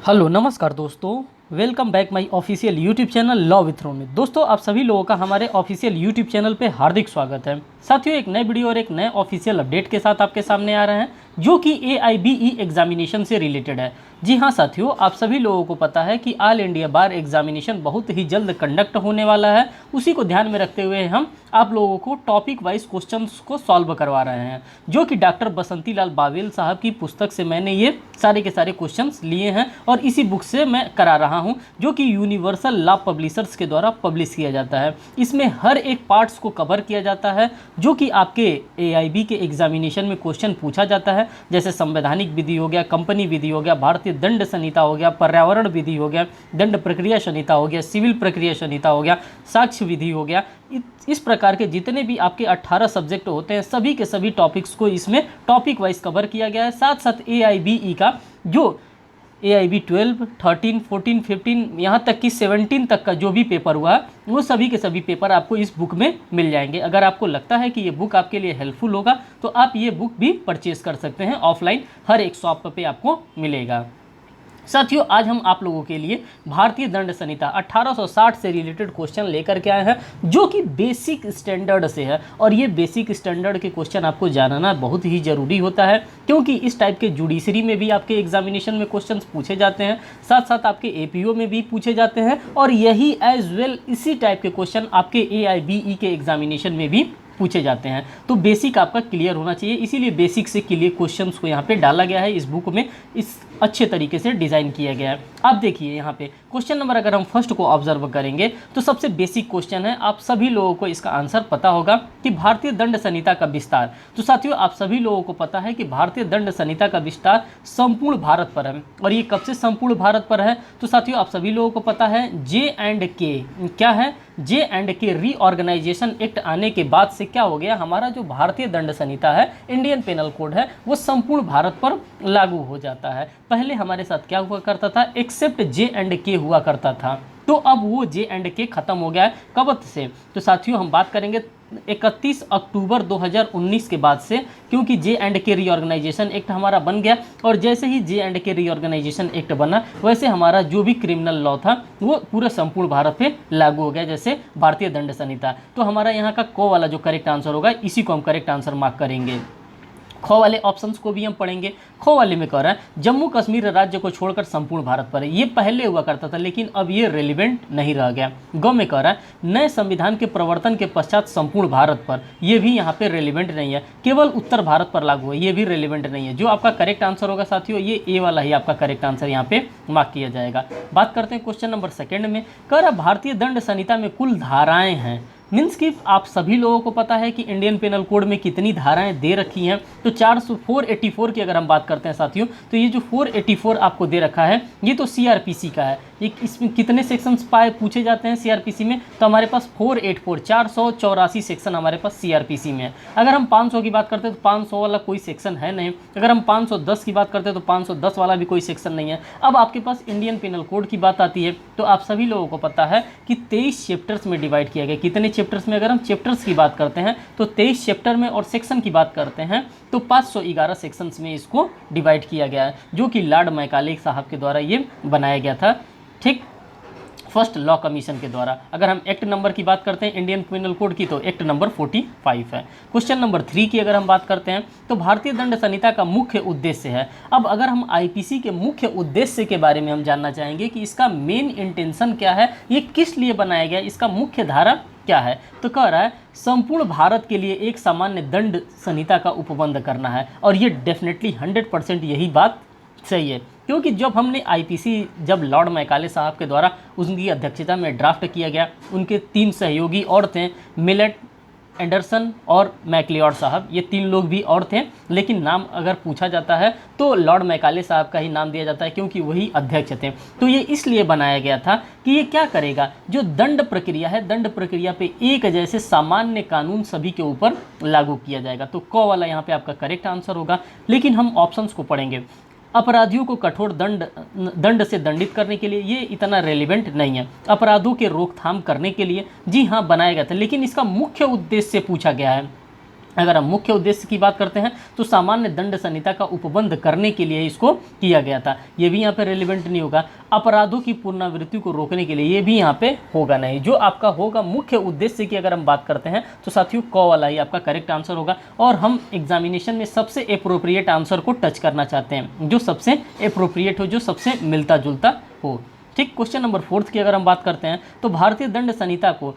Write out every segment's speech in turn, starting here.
Hello नमस्कार दोस्तों, welcome back my official YouTube channel law with Romit. दोस्तों, आप सभी लोगों का हमारे ऑफिशियल यूट्यूब चैनल पे हार्दिक स्वागत है। साथियों, एक नए वीडियो और एक नए ऑफिशियल अपडेट के साथ आपके सामने आ रहे हैं जो कि AIBE एग्जामिनेशन से रिलेटेड है। जी हाँ साथियों, आप सभी लोगों को पता है कि ऑल इंडिया बार एग्जामिनेशन बहुत ही जल्द कंडक्ट होने वाला है। उसी को ध्यान में रखते हुए हम आप लोगों को टॉपिक वाइज क्वेश्चंस को सॉल्व करवा रहे हैं, जो कि डॉक्टर बसंती लाल बावेल साहब की पुस्तक से मैंने ये सारे के सारे क्वेश्चंस लिए हैं और इसी बुक से मैं करा रहा हूं, जो कि यूनिवर्सल लॉ पब्लिशर्स के द्वारा पब्लिश किया जाता है। इसमें हर एक पार्ट्स को कवर किया जाता है जो कि आपके AIB के एग्जामिनेशन में क्वेश्चन पूछा जाता है, जैसे संवैधानिक विधि हो गया, कंपनी विधि हो गया, भारतीय दंड संहिता हो गया, पर्यावरण विधि हो गया, दंड प्रक्रिया संहिता हो गया, सिविल प्रक्रिया संहिता हो गया, साक्ष्य विधि हो गया। इस प्रकार के जितने भी आपके 18 सब्जेक्ट होते हैं, सभी के सभी टॉपिक्स को इसमें टॉपिक वाइज कवर किया गया है। साथ साथ AIBE का जो AIB 12, 13, 14, 15 यहाँ तक कि 17 तक का जो भी पेपर हुआ, वो सभी के सभी पेपर आपको इस बुक में मिल जाएंगे। अगर आपको लगता है कि ये बुक आपके लिए हेल्पफुल होगा तो आप ये बुक भी परचेज कर सकते हैं। ऑफलाइन हर एक शॉप पे आपको मिलेगा। साथियों, आज हम आप लोगों के लिए भारतीय दंड संहिता 1860 से रिलेटेड क्वेश्चन लेकर के आए हैं, जो कि बेसिक स्टैंडर्ड से है। और ये बेसिक स्टैंडर्ड के क्वेश्चन आपको जानना बहुत ही ज़रूरी होता है, क्योंकि इस टाइप के जुडिशरी में भी आपके एग्जामिनेशन में क्वेश्चन पूछे जाते हैं, साथ साथ आपके APO में भी पूछे जाते हैं, और यही एज वेल इसी टाइप के क्वेश्चन आपके AIBE के एग्जामिनेशन में भी पूछे जाते हैं। तो बेसिक आपका क्लियर होना चाहिए, इसीलिए बेसिक से क्लियर क्वेश्चंस को यहाँ पे डाला गया है। इस बुक में इस अच्छे तरीके से डिज़ाइन किया गया है। आप देखिए यहाँ पे क्वेश्चन नंबर, अगर हम फर्स्ट को ऑब्जर्व करेंगे तो सबसे बेसिक क्वेश्चन है। आप सभी लोगों को इसका आंसर पता होगा कि भारतीय दंड संहिता का विस्तार। तो साथियों, आप सभी लोगों को पता है कि भारतीय दंड संहिता का विस्तार संपूर्ण भारत पर है। और ये कब से संपूर्ण भारत पर है? तो साथियों, आप सभी लोगों को पता है J&K क्या है? J&K रीऑर्गेनाइजेशन एक्ट आने के बाद से क्या हो गया, हमारा जो भारतीय दंड संहिता है, इंडियन पेनल कोड है, वो संपूर्ण भारत पर लागू हो जाता है। पहले हमारे साथ क्या हुआ करता था, एक्सेप्ट J&K हुआ करता था, तो अब वो J&K खत्म हो गया है। कब से? तो साथियों, हम बात करेंगे 31 अक्टूबर 2019 के बाद से, क्योंकि J&K रीऑर्गेनाइजेशन एक्ट हमारा बन गया। और जैसे ही J&K रीऑर्गेनाइजेशन एक्ट बना, वैसे हमारा जो भी क्रिमिनल लॉ था वो पूरे संपूर्ण भारत पे लागू हो गया, जैसे भारतीय दंड संहिता। तो हमारा यहाँ का को वाला जो करेक्ट आंसर होगा, इसी को हम करेक्ट आंसर मार्क करेंगे। खो वाले ऑप्शंस को भी हम पढ़ेंगे। खो वाले में कह रहा है जम्मू कश्मीर राज्य को छोड़कर संपूर्ण भारत पर है। ये पहले हुआ करता था, लेकिन अब ये रेलिवेंट नहीं रह गया। गौ में कह रहा है नए संविधान के प्रवर्तन के पश्चात संपूर्ण भारत पर, ये भी यहाँ पे रेलिवेंट नहीं है, केवल उत्तर भारत पर लागू है, ये भी रेलिवेंट नहीं है। जो आपका करेक्ट आंसर होगा साथियों, ये ए वाला ही आपका करेक्ट आंसर यहाँ पे मार्क किया जाएगा। बात करते हैं क्वेश्चन नंबर सेकेंड में। कह रहा भारतीय दंड संहिता में कुल धाराएं हैं, मीन्स कि आप सभी लोगों को पता है कि इंडियन पेनल कोड में कितनी धाराएं दे रखी हैं। तो 484 की अगर हम बात करते हैं साथियों, तो ये जो 484 आपको दे रखा है, ये तो CRPC का है। ये इसमें कितने सेक्शंस पाए पूछे जाते हैं CRPC में? तो हमारे पास 484 सेक्शन हमारे पास CRPC में है। अगर हम 500 की बात करते हैं तो 500 वाला कोई सेक्शन है नहीं। अगर हम 510 की बात करते हैं तो 510 वाला भी कोई सेक्शन नहीं है। अब आपके पास इंडियन पेनल कोड की बात आती है, तो आप सभी लोगों को पता है कि 23 चैप्टर्स में डिवाइड किया गया। कितने चैप्टर्स में? अगर हम चैप्टर्स की बात करते हैं तो 23 चैप्टर में, और सेक्शन की बात करते हैं तो 511 सेक्शंस में इसको डिवाइड किया गया है, जो कि लॉर्ड मैकाले साहब के द्वारा ये बनाया गया था, ठीक, फर्स्ट लॉ कमीशन के द्वारा। अगर हम एक्ट नंबर की बात करते हैं इंडियन पेनल कोड की, तो एक्ट नंबर 45 है। क्वेश्चन नंबर 3 की अगर हम बात करते हैं तो भारतीय दंड संहिता का मुख्य उद्देश्य है। अब अगर हम IPC के मुख्य उद्देश्य के बारे में हम जानना चाहेंगे कि इसका मेन इंटेंशन क्या है, ये किस लिए बनाया गया, इसका मुख्य धारा क्या है, तो कह रहा है संपूर्ण भारत के लिए एक सामान्य दंड संहिता का उपबंध करना है। और ये डेफिनेटली 100% यही बात सही है, क्योंकि जब हमने IPC, जब लॉर्ड मैकाले साहब के द्वारा उनकी अध्यक्षता में ड्राफ्ट किया गया, उनके 3 सहयोगी और थे, मिलेट, एंडरसन और मैक्लियोड साहब, ये 3 लोग भी और थे, लेकिन नाम अगर पूछा जाता है तो लॉर्ड मैकाले साहब का ही नाम दिया जाता है, क्योंकि वही अध्यक्ष थे। तो ये इसलिए बनाया गया था कि ये क्या करेगा, जो दंड प्रक्रिया है, दंड प्रक्रिया पे एक जैसे सामान्य कानून सभी के ऊपर लागू किया जाएगा। तो क वाला यहाँ पे आपका करेक्ट आंसर होगा। लेकिन हम ऑप्शंस को पढ़ेंगे। अपराधियों को कठोर दंड से दंडित करने के लिए ये इतना रेलिवेंट नहीं है। अपराधों के रोकथाम करने के लिए जी हाँ बनाया गया था, लेकिन इसका मुख्य उद्देश्य पूछा गया है। अगर हम मुख्य उद्देश्य की बात करते हैं तो सामान्य दंड संहिता का उपबंध करने के लिए इसको किया गया था, ये भी यहाँ पे रेलिवेंट नहीं होगा। अपराधों की पुनरावृत्ति को रोकने के लिए, ये भी यहाँ पे होगा नहीं। जो आपका होगा मुख्य उद्देश्य की अगर हम बात करते हैं तो साथियों क वाला ही आपका करेक्ट आंसर होगा। और हम एग्जामिनेशन में सबसे अप्रोप्रिएट आंसर को टच करना चाहते हैं, जो सबसे अप्रोप्रिएट हो, जो सबसे मिलता जुलता हो। ठीक, क्वेश्चन नंबर 4 की अगर हम बात करते हैं तो भारतीय दंड संहिता को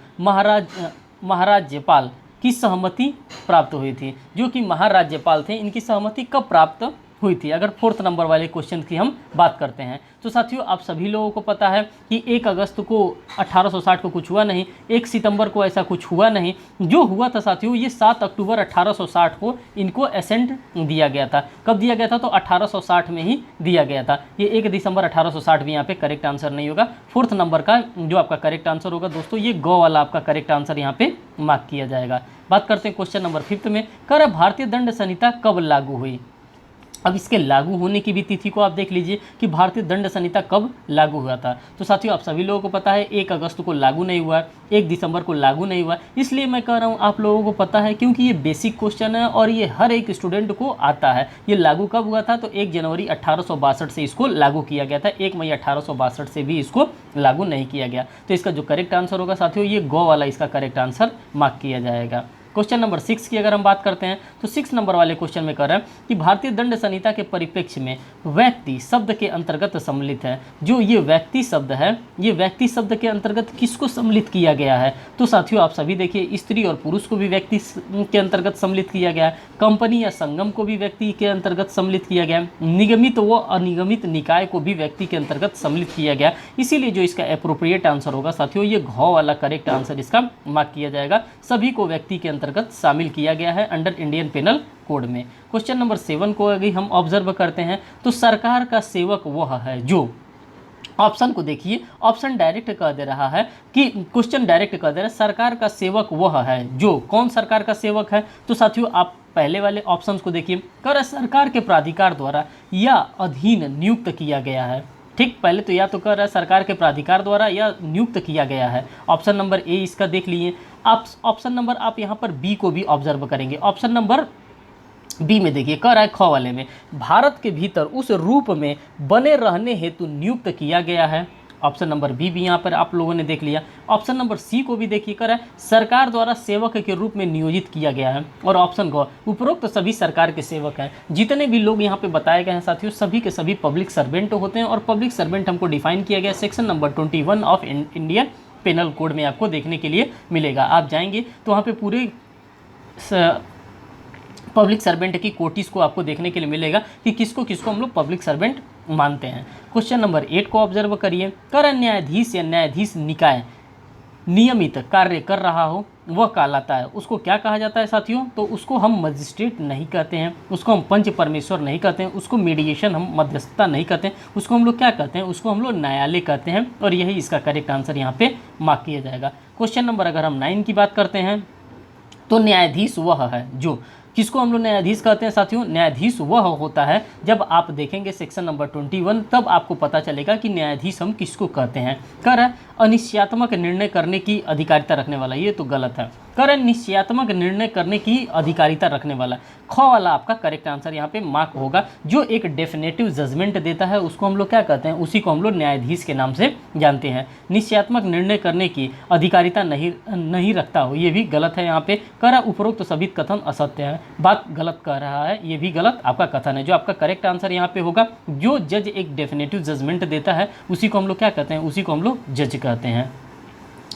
महाराज्यपाल की सहमति प्राप्त हुई थी। जो कि महाराज्यपाल थे, इनकी सहमति कब प्राप्त हुई थी? अगर 4th नंबर वाले क्वेश्चन की हम बात करते हैं तो साथियों आप सभी लोगों को पता है कि 1 अगस्त को 1860 को कुछ हुआ नहीं, 1 सितंबर को ऐसा कुछ हुआ नहीं। जो हुआ था साथियों, ये 7 अक्टूबर 1860 को इनको एसेंट दिया गया था। कब दिया गया था? तो 1860 में ही दिया गया था। ये 1 दिसंबर 1860 भी यहाँ पे करेक्ट आंसर नहीं होगा। 4th नंबर का जो आपका करेक्ट आंसर होगा दोस्तों, ये गो वाला आपका करेक्ट आंसर यहाँ पे मार्क किया जाएगा। बात करते हैं क्वेश्चन नंबर 5 में, कर भारतीय दंड संहिता कब लागू हुई? अब इसके लागू होने की भी तिथि को आप देख लीजिए कि भारतीय दंड संहिता कब लागू हुआ था। तो साथियों आप सभी लोगों को पता है 1 अगस्त को लागू नहीं हुआ, 1 दिसंबर को लागू नहीं हुआ। इसलिए मैं कह रहा हूँ आप लोगों को पता है, क्योंकि ये बेसिक क्वेश्चन है और ये हर एक स्टूडेंट को आता है। ये लागू कब हुआ था? तो 1 जनवरी 1862 से इसको लागू किया गया था। 1 मई 1862 से भी इसको लागू नहीं किया गया। तो इसका जो करेक्ट आंसर होगा साथियों, ये गो वाला इसका करेक्ट आंसर मार्क किया जाएगा। क्वेश्चन नंबर 6 की अगर हम बात करते हैं तो 6 नंबर वाले क्वेश्चन में कह रहे हैं कि भारतीय दंड संहिता के परिप्रेक्ष्य में व्यक्ति शब्द के अंतर्गत सम्मिलित है। जो ये व्यक्ति शब्द है, ये व्यक्ति शब्द के अंतर्गत किसको सम्मिलित किया गया है? तो साथियों आप सभी देखिए, स्त्री और पुरुष को भी व्यक्ति के अंतर्गत सम्मिलित किया गया है, कंपनी या संगम को भी व्यक्ति के अंतर्गत सम्मिलित किया गया है, निगमित व अनिगमित निकाय को भी व्यक्ति के अंतर्गत सम्मिलित किया गया। इसीलिए जो इसका एप्रोप्रिएट आंसर होगा साथियों, ये घ वाला करेक्ट आंसर इसका मार्क किया जाएगा। सभी को व्यक्ति के अंतर्गत शामिल किया गया है अंडर इंडियन पेनल कोड में। क्वेश्चन नंबर 7 को अगर हम ऑब्जर्व करते हैं तो सरकार का सेवक वह है जो, ऑप्शन को देखिए, ऑप्शन डायरेक्ट कह दे रहा है कि क्वेश्चन डायरेक्ट कह दे रहा है सरकार का सेवक वह है जो। कौन सरकार का सेवक है? तो साथियों आप पहले वाले ऑप्शंस को देखिए, कह रहा है सरकार के प्राधिकार द्वारा या अधीन नियुक्त किया गया है। ठीक, पहले तो या तो कह रहा है सरकार के प्राधिकार द्वारा या नियुक्त किया गया है। ऑप्शन नंबर ए इसका देख लीजिए। आप ऑप्शन नंबर आप यहाँ पर बी को भी ऑब्जर्व करेंगे। ऑप्शन नंबर बी में देखिए, कह रहा है ख वाले में भारत के भीतर उस रूप में बने रहने हेतु नियुक्त किया गया है। ऑप्शन नंबर बी भी यहाँ पर आप लोगों ने देख लिया। ऑप्शन नंबर सी को भी देखिए, कह रहा है सरकार द्वारा सेवक के रूप में नियोजित किया गया है। और ऑप्शन ग, उपरोक्त सभी सरकार के सेवक हैं। जितने भी लोग यहाँ पे बताए गए हैं साथियों, सभी के सभी पब्लिक सर्वेंट होते हैं। और पब्लिक सर्वेंट हमको डिफाइन किया गया section number 21 of Indian penal code में आपको देखने के लिए मिलेगा। आप जाएंगे तो वहाँ पे पूरे पब्लिक सर्वेंट की कोटिस को आपको देखने के लिए मिलेगा कि किसको किसको हम लोग पब्लिक सर्वेंट मानते हैं। क्वेश्चन नंबर 8 को ऑब्जर्व करिए, कर न्यायाधीश या न्यायाधीश निकाय नियमित कार्य कर रहा हो वह कहलाता है। उसको क्या कहा जाता है साथियों? तो उसको हम मजिस्ट्रेट नहीं कहते हैं, उसको हम पंच परमेश्वर नहीं कहते हैं, उसको मीडिएशन हम मध्यस्थता नहीं कहते हैं, उसको हम लोग क्या कहते हैं? उसको हम लोग न्यायालय कहते हैं। और यही इसका करेक्ट आंसर यहाँ पे मार्क किया जाएगा। क्वेश्चन नंबर अगर हम 9 की बात करते हैं तो न्यायाधीश वह है जो, किसको हम लोग न्यायाधीश कहते हैं साथियों? न्यायाधीश वह होता है, जब आप देखेंगे सेक्शन नंबर 21 तब आपको पता चलेगा कि न्यायाधीश हम किसको कहते हैं। कर अनिश्चयात्मक निर्णय करने की अधिकारिता रखने वाला, ये तो गलत है। कर निश्चयात्मक निर्णय करने की अधिकारिता रखने वाला, ख वाला आपका करेक्ट आंसर यहाँ पे मार्क होगा। जो एक डेफिनेटिव जजमेंट देता है उसको हम लोग क्या कहते हैं? उसी को हम लोग न्यायाधीश के नाम से जानते हैं। निश्चयात्मक निर्णय करने की अधिकारिता नहीं रखता हो, ये भी गलत है। यहाँ पे कर उपरोक्त सभी कथन असत्य है, बात गलत कह रहा है, ये भी गलत आपका कथन है। जो आपका करेक्ट आंसर यहाँ पे होगा, जो जज एक डेफिनेटिव जजमेंट देता है उसी को हम लोग क्या कहते हैं? उसी को हम लोग जज कहते हैं।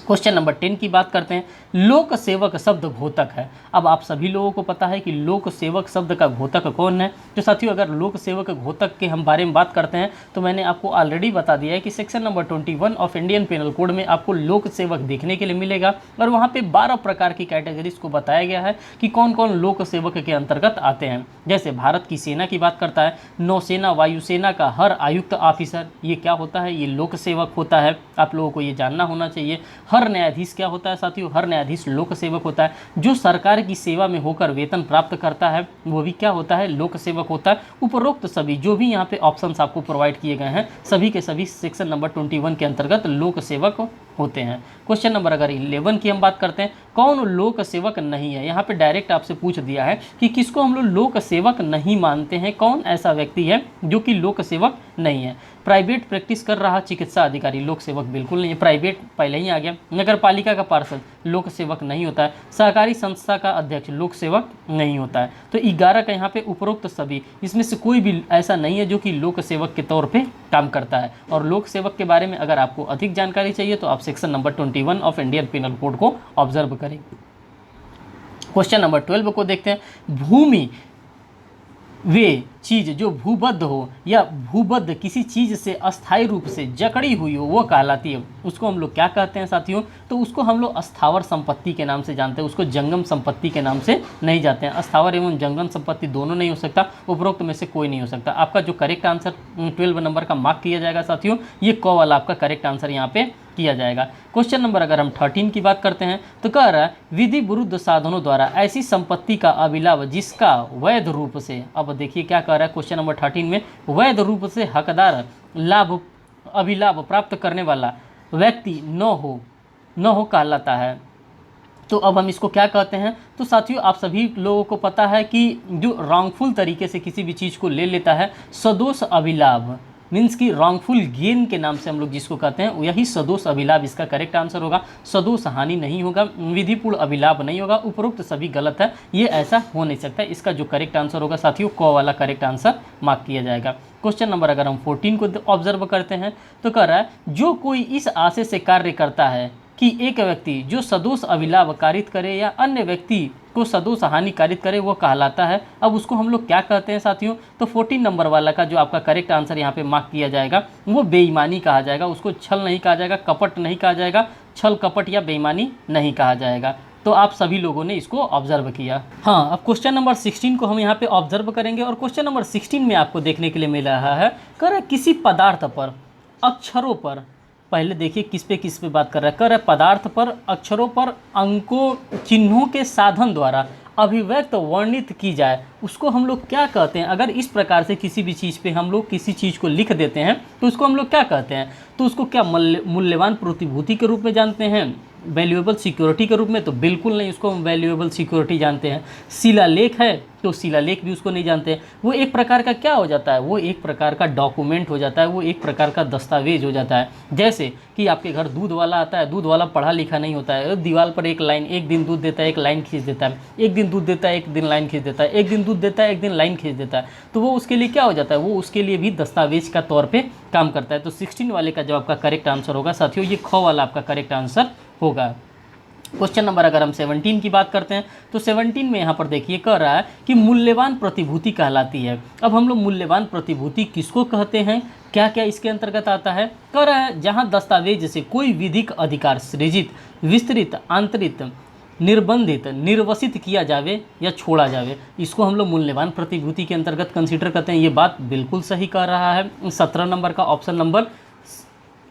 क्वेश्चन नंबर 10 की बात करते हैं, लोक सेवक शब्द घोतक है। अब आप सभी लोगों को पता है कि लोक सेवक शब्द का घोतक कौन है। तो साथियों अगर लोक सेवक घोतक के हम बारे में बात करते हैं तो मैंने आपको ऑलरेडी बता दिया है कि section number 21 of Indian penal code में आपको लोक सेवक देखने के लिए मिलेगा। और वहाँ पे 12 प्रकार की कैटेगरीज को बताया गया है कि कौन कौन लोक सेवक के अंतर्गत आते हैं। जैसे भारत की सेना की बात करता है, नौसेना वायुसेना का हर आयुक्त ऑफिसर, ये क्या होता है? ये लोक सेवक होता है। आप लोगों को ये जानना होना चाहिए। हर न्यायाधीश क्या होता है साथियों? हर न्यायाधीश लोक सेवक होता है। जो सरकार की सेवा में होकर वेतन प्राप्त करता है वो भी क्या होता है? लोक सेवक होता है। उपरोक्त सभी जो भी यहाँ पे ऑप्शंस आपको प्रोवाइड किए गए हैं सभी के सभी सेक्शन नंबर 21 के अंतर्गत लोक सेवक होते हैं। क्वेश्चन नंबर अगर 11 की हम बात करते हैं, कौन लोक सेवक नहीं है। यहाँ पे डायरेक्ट आपसे पूछ दिया है कि किसको हम लोग लोक सेवक नहीं मानते हैं, कौन ऐसा व्यक्ति है जो कि लोक सेवक नहीं है। प्राइवेट प्रैक्टिस कर रहा चिकित्सा अधिकारी लोक सेवक बिल्कुल नहीं है, प्राइवेट पहले ही आ गया। नगर पालिका का पार्षद लोक सेवक नहीं होता है। सहकारी संस्था का अध्यक्ष लोक सेवक नहीं होता है। तो 11 का यहाँ पे उपरोक्त सभी, इसमें से कोई भी ऐसा नहीं है जो कि लोक सेवक के तौर पे काम करता है। और लोक सेवक के बारे में अगर आपको अधिक जानकारी चाहिए तो आप section number 21 of Indian penal code को ऑब्जर्व करें। क्वेश्चन नंबर 12 को देखते हैं। भूमि वे चीज़ जो भूबद्ध हो या भूबद्ध किसी चीज़ से अस्थायी रूप से जकड़ी हुई हो वो कहलाती है। उसको हम लोग क्या कहते हैं साथियों, तो उसको हम लोग अस्थावर संपत्ति के नाम से जानते हैं, उसको जंगम संपत्ति के नाम से नहीं जानते हैं। अस्थावर एवं जंगम संपत्ति दोनों नहीं हो सकता, उपरोक्त में से कोई नहीं हो सकता। आपका जो करेक्ट आंसर 12 नंबर का मार्क किया जाएगा साथियों, ये क वाला आपका करेक्ट आंसर यहाँ पे किया जाएगा। क्वेश्चन नंबर अगर हम 13 की बात करते हैं तो कह रहा है विधि विरुद्ध साधनों द्वारा ऐसी संपत्ति का अभिलाभ जिसका वैध रूप से, अब देखिए क्या कह रहा है क्वेश्चन नंबर 13 में, वैध रूप से हकदार लाभ अभिलाभ प्राप्त करने वाला व्यक्ति न हो कहलाता है। तो अब हम इसको क्या कहते हैं, तो साथियों आप सभी लोगों को पता है कि जो रॉन्गफुल तरीके से किसी भी चीज़ को ले लेता है, सदोष अभिलाभ मीन्स कि रॉन्गफुल गेन के नाम से हम लोग जिसको कहते हैं यही सदोष अभिलाभ इसका करेक्ट आंसर होगा। सदोष हानि नहीं होगा, विधिपूर्ण अभिलाभ नहीं होगा, उपरोक्त सभी गलत है, ये ऐसा हो नहीं सकता। इसका जो करेक्ट आंसर होगा साथियों क वाला करेक्ट आंसर मार्क किया जाएगा। क्वेश्चन नंबर अगर हम 14 को ऑब्जर्व करते हैं तो कह रहा है जो कोई इस आशय से कार्य करता है कि एक व्यक्ति जो सदोष अभिलाभ कारित करे या अन्य व्यक्ति को सदोष हानि कारित करे वो कहलाता है। अब उसको हम लोग क्या कहते हैं साथियों, तो 14 नंबर वाला का जो आपका करेक्ट आंसर यहाँ पे मार्क किया जाएगा वो बेईमानी कहा जाएगा। उसको छल नहीं कहा जाएगा, कपट नहीं कहा जाएगा, छल कपट या बेईमानी नहीं कहा जाएगा। तो आप सभी लोगों ने इसको ऑब्जर्व किया। हाँ, अब क्वेश्चन नंबर 16 को हम यहाँ पे ऑब्जर्व करेंगे और क्वेश्चन नंबर 16 में आपको देखने के लिए मिल रहा है कर किसी पदार्थ पर अक्षरों पर, पहले देखिए किस पे बात कर रहा है, कर पदार्थ पर अक्षरों पर अंकों चिन्हों के साधन द्वारा अभिव्यक्त वर्णित की जाए उसको हम लोग क्या कहते हैं। अगर इस प्रकार से किसी भी चीज़ पे हम लोग किसी चीज़ को लिख देते हैं तो उसको हम लोग क्या कहते हैं, तो उसको क्या मूल्यवान प्रतिभूति के रूप में जानते हैं, वैल्यूएबल सिक्योरिटी के रूप में, तो बिल्कुल नहीं, उसको हम वैल्यूएबल सिक्योरिटी जानते हैं। शिलालेख है तो शिलालेख भी उसको नहीं जानते। वो एक प्रकार का क्या हो जाता है, वो एक प्रकार का डॉक्यूमेंट हो जाता है, वो एक प्रकार का दस्तावेज हो जाता है। जैसे कि आपके घर दूध वाला आता है, दूध वाला पढ़ा लिखा नहीं होता है, दीवार पर एक लाइन, एक दिन दूध देता है एक लाइन खींच देता है, एक दिन दूध देता है एक दिन लाइन खींच देता है, एक दिन दूध देता है एक दिन लाइन खींच देता है, तो वो उसके लिए क्या हो जाता है, वो उसके लिए भी दस्तावेज का तौर पर काम करता है। तो 16 वाले का जो आपका करेक्ट आंसर होगा साथियों ये ख वाला आपका करेक्ट आंसर होगा। क्वेश्चन नंबर अगर हम 17 की बात करते हैं तो 17 में यहाँ पर देखिए कह रहा है कि मूल्यवान प्रतिभूति कहलाती है। अब हम लोग मूल्यवान प्रतिभूति किसको कहते हैं, क्या क्या इसके अंतर्गत आता है, कह रहा है जहाँ दस्तावेज से कोई विधिक अधिकार सृजित, विस्तृत, आंतरिक, निर्बंधित, निर्वसित किया जावे या छोड़ा जावे, इसको हम लोग मूल्यवान प्रतिभूति के अंतर्गत कंसीडर करते हैं। ये बात बिल्कुल सही कह रहा है। 17 नंबर का ऑप्शन नंबर